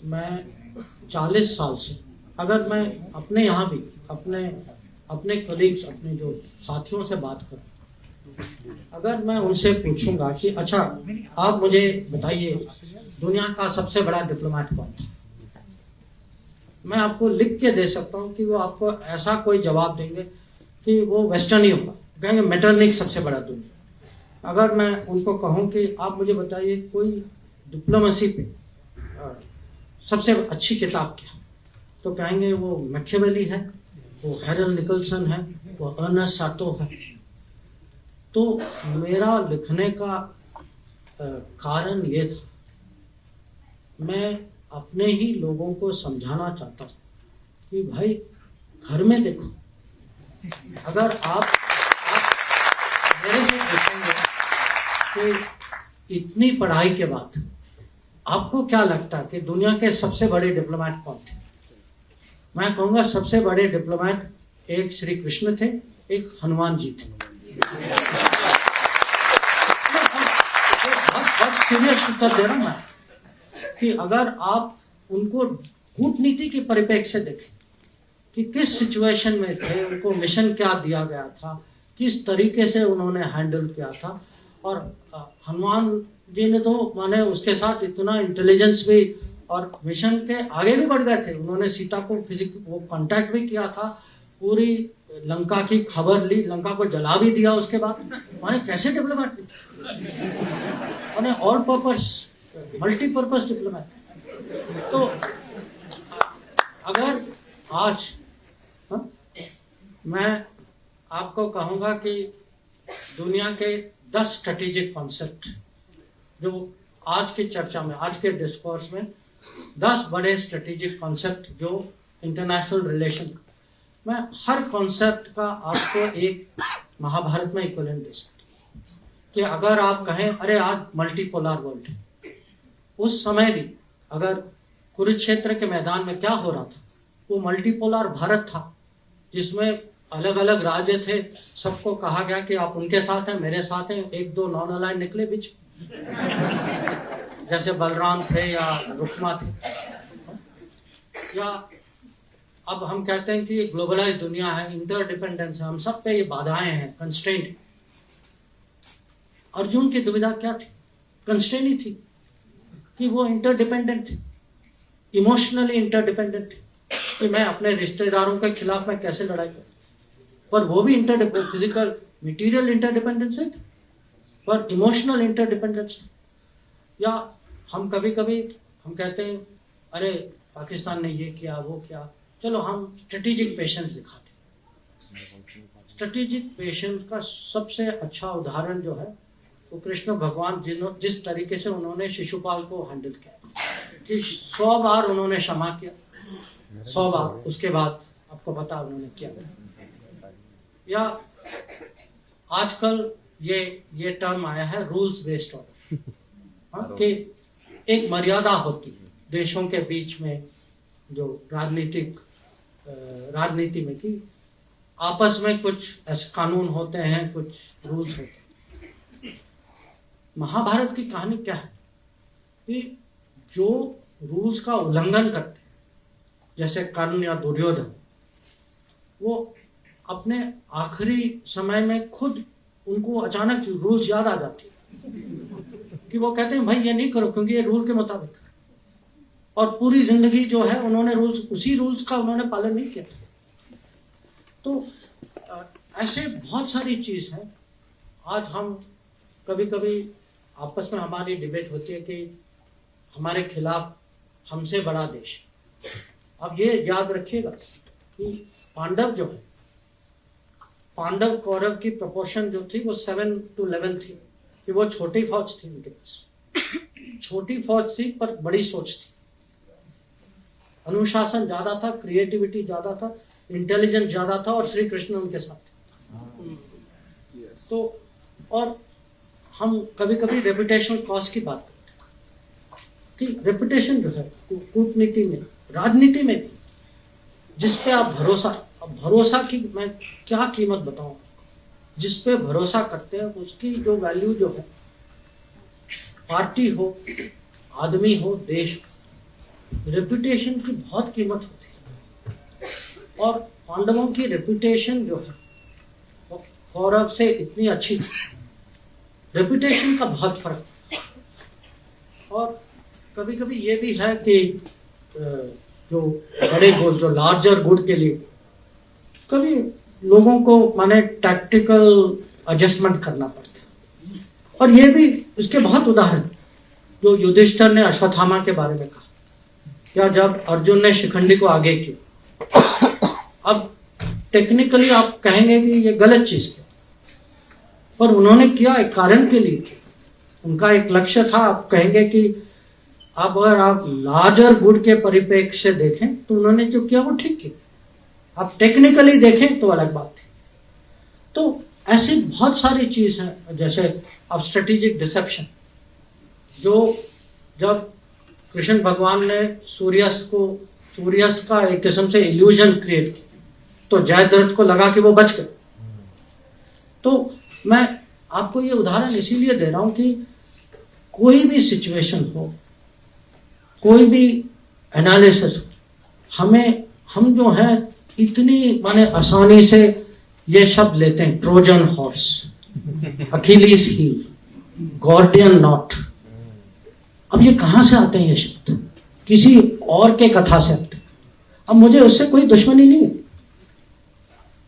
मैं 40 साल से, अगर मैं अपने यहाँ भी अपने कलीग्स, अपने जो साथियों से बात करूं, अगर मैं उनसे पूछूंगा कि अच्छा आप मुझे बताइए दुनिया का सबसे बड़ा डिप्लोमेट कौन था, मैं आपको लिख के दे सकता हूं कि वो आपको ऐसा कोई जवाब देंगे कि वो वेस्टर्न ही होगा, कहेंगे मेटरनिक सबसे बड़ा दुनिया। अगर मैं उनको कहूं कि आप मुझे बताइए कोई डिप्लोमेसी पे सबसे अच्छी किताब क्या, तो कहेंगे वो मैकियावेली है, वो हैरल्ड निकलसन है, वो अर्नेस्ट साटो है। तो मेरा लिखने का कारण ये था, मैं अपने ही लोगों को समझाना चाहता हूं कि भाई घर में देखो, अगर आप मेरे से पूछेंगे कि इतनी पढ़ाई के बाद आपको क्या लगता है कि दुनिया के सबसे बड़े डिप्लोमेट कौन थे, मैं कहूंगा सबसे बड़े डिप्लोमेट एक श्री कृष्ण थे, एक हनुमान जी थे। बहुत सीरियस उत्तर दे रहा हूं मैं कि अगर आप उनको कूटनीति के परिप्रेक्ष्य से देखें कि किस सिचुएशन में थे, उनको मिशन क्या दिया गया था, किस तरीके से उन्होंने हैंडल किया था, और हनुमान जी ने तो माने उसके साथ इतना इंटेलिजेंस भी और मिशन के आगे भी बढ़ गए थे। उन्होंने सीता को वो कांटेक्ट भी किया था, पूरी लंका की खबर ली, लंका को जला भी दिया उसके बाद। माने कैसे डिप्लोमेट, माने ऑल पर्पस मल्टीपर्पज डिप्लोमेट। तो अगर आज मैं आपको कहूंगा कि दुनिया के 10 स्ट्रेटेजिक कॉन्सेप्ट जो आज की चर्चा में, आज के डिस्कोर्स में 10 बड़े स्ट्रेटेजिक कॉन्सेप्ट जो इंटरनेशनल रिलेशन, मैं हर कॉन्सेप्ट का आपको एक महाभारत में इक्विवेलेंट दे सकता हूं कि अगर आप कहें अरे आज मल्टीपोलर वर्ल्ड है, उस समय भी अगर कुरुक्षेत्र के मैदान में क्या हो रहा था, वो मल्टीपोलर भारत था जिसमें अलग अलग राज्य थे, सबको कहा गया कि आप उनके साथ हैं, मेरे साथ हैं, एक दो नॉन अलाइंड निकले बीच जैसे बलराम थे या रुक्मा थे। या अब हम कहते हैं कि ग्लोबलाइज दुनिया है, इंटरडिपेंडेंस है, हम सब पे ये बाधाएं हैं, कंस्ट्रेंट। अर्जुन की दुविधा क्या थी, कंस्ट्रेंट ही थी कि वो इंटरडिपेंडेंट थे, इमोशनली इंटरडिपेंडेंट थे कि मैं अपने रिश्तेदारों के खिलाफ मैं कैसे लड़ाई करूं, पर वो भी फिजिकल मटेरियल इंटरडिपेंडेंस है, पर इमोशनल इंटरडिपेंडेंस। या हम कभी कभी हम कहते हैं अरे पाकिस्तान ने ये किया वो किया, चलो हम स्ट्रेटेजिक पेशेंस दिखाते। स्ट्रेटेजिक पेशेंस का सबसे अच्छा उदाहरण जो है वो कृष्ण भगवान जिस तरीके से उन्होंने शिशुपाल को हैंडल किया कि 100 बार उन्होंने क्षमा किया, 100 बार, उसके बाद आपको पता उन्होंने किया। या आजकल ये टर्म आया है रूल्स बेस्ड ऑर्डर, कि एक मर्यादा होती है देशों के बीच में, जो राजनीति में, कि आपस में कुछ ऐसे कानून होते हैं, कुछ रूल्स होते हैं। महाभारत की कहानी क्या है कि जो रूल्स का उल्लंघन करते हैं, जैसे कर्ण या दुर्योधन, वो अपने आखिरी समय में खुद उनको अचानक रूल्स याद आ जाती है कि वो कहते हैं भाई ये नहीं करो क्योंकि ये रूल के मुताबिक, और पूरी जिंदगी जो है उन्होंने उसी रूल्स का उन्होंने पालन नहीं किया। तो ऐसे बहुत सारी चीज है। आज हम कभी कभी आपस में हमारी डिबेट होती है कि हमारे खिलाफ हमसे बड़ा देश। अब ये याद रखिएगा कि पांडव जो है, पांडव कौरव की प्रोपोर्शन जो थी वो 7-11 थी, कि वो छोटी फौज थी उनके पास, छोटी फौज थी पर बड़ी सोच थी, अनुशासन ज्यादा था, क्रिएटिविटी ज्यादा था, इंटेलिजेंस ज्यादा था, और श्री कृष्ण उनके साथ थे। तो और हम कभी कभी रेपुटेशन कॉस्ट की बात करते हैं कि रेपुटेशन जो है कूटनीति में, राजनीति में भी, जिसपे आप भरोसा की मैं क्या कीमत बताऊं, जिस पे भरोसा करते हैं उसकी जो वैल्यू जो है, पार्टी हो, आदमी हो, देश हो, रेपुटेशन की बहुत कीमत होती है, और पांडवों की रेपुटेशन जो है वो कौरव से इतनी अच्छी थी। रेपुटेशन का बहुत फर्क है। और कभी कभी ये भी है कि जो बड़े गुड, जो लार्जर गुड के लिए कभी लोगों को माने टैक्टिकल एडजस्टमेंट करना पड़ता है। और ये भी इसके बहुत उदाहरण, जो युधिष्ठिर ने अश्वत्थामा के बारे में कहा, या जब अर्जुन ने शिखंडी को आगे किया। अब टेक्निकली आप कहेंगे कि ये गलत चीज है, पर उन्होंने किया एक कारण के लिए किया, उनका एक लक्ष्य था। आप कहेंगे कि अब अगर आप लार्जर गुड के परिप्रेक्ष्य से देखें तो उन्होंने जो किया वो ठीक किया। आप टेक्निकली देखें तो अलग बात थी। तो ऐसी बहुत सारी चीज हैं, जैसे अब स्ट्रेटेजिक डिसेप्शन, जो जब कृष्ण भगवान ने सूर्यास्त का एक किस्म से इल्यूजन क्रिएट किया तो जयद्रथ को लगा कि वो बच गए। तो मैं आपको ये उदाहरण इसीलिए दे रहा हूं कि कोई भी सिचुएशन हो, कोई भी एनालिसिस, हम जो है इतनी माने आसानी से ये शब्द लेते हैं, Trojan horse, Achilles heel, Gordian knot. अब ये कहां से आते हैं ये शब्द? किसी और के कथा से आते हैं। अब मुझे उससे कोई दुश्मनी नहीं है,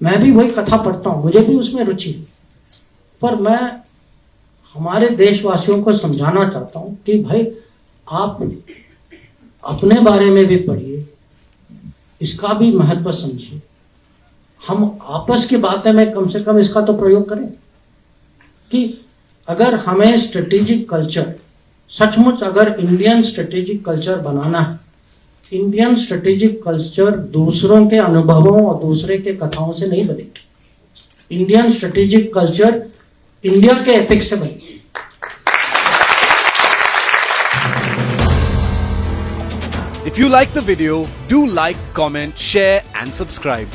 मैं भी वही कथा पढ़ता हूं, मुझे भी उसमें रुचि है, पर मैं हमारे देशवासियों को समझाना चाहता हूं कि भाई आप अपने बारे में भी पढ़िए, इसका भी महत्व समझिए। हम आपस की बातें में कम से कम इसका तो प्रयोग करें कि अगर हमें स्ट्रेटेजिक कल्चर, सचमुच अगर इंडियन स्ट्रेटेजिक कल्चर बनाना है, इंडियन स्ट्रेटेजिक कल्चर दूसरों के अनुभवों और दूसरे के कथाओं से नहीं बनेगी। इंडियन स्ट्रेटेजिक कल्चर इंडिया के एपिक से बनेगी। If you like the video, do like, comment, share and subscribe.